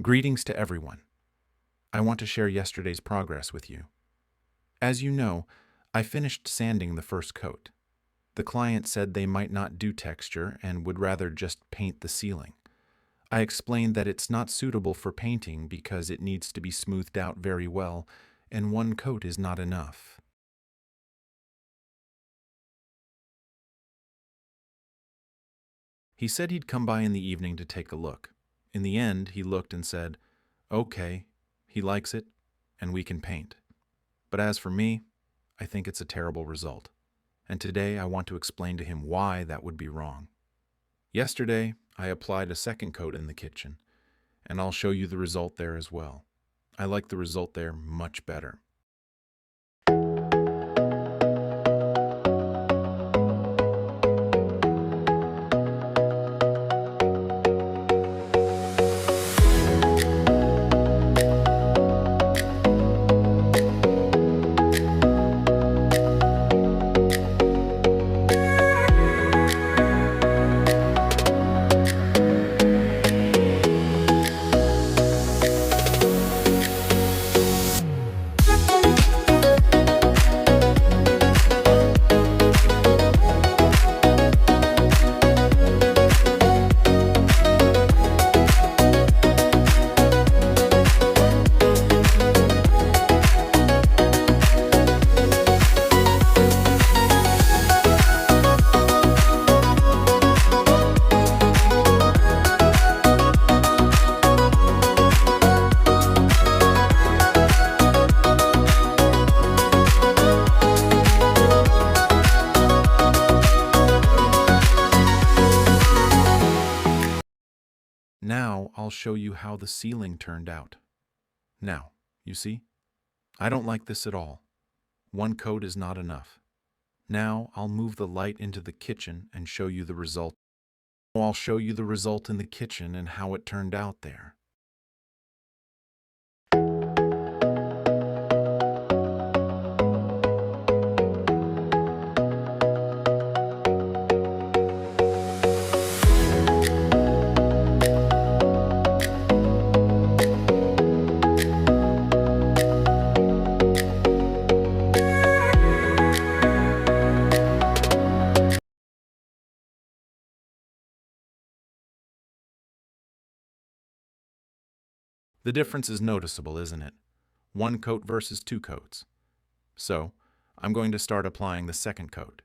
Greetings to everyone. I want to share yesterday's progress with you. As you know, I finished sanding the first coat. The client said they might not do texture and would rather just paint the ceiling. I explained that it's not suitable for painting because it needs to be smoothed out very well, and one coat is not enough. He said he'd come by in the evening to take a look. In the end, he looked and said, "Okay, he likes it, and we can paint." But as for me, I think it's a terrible result. And today I want to explain to him why that would be wrong. Yesterday, I applied a second coat in the kitchen, and I'll show you the result there as well. I like the result there much better. Now I'll show you how the ceiling turned out. Now, you see? I don't like this at all. One coat is not enough. Now I'll move the light into the kitchen and show you the result. I'll show you the result in the kitchen and how it turned out there. The difference is noticeable, isn't it? One coat versus two coats. So, I'm going to start applying the second coat.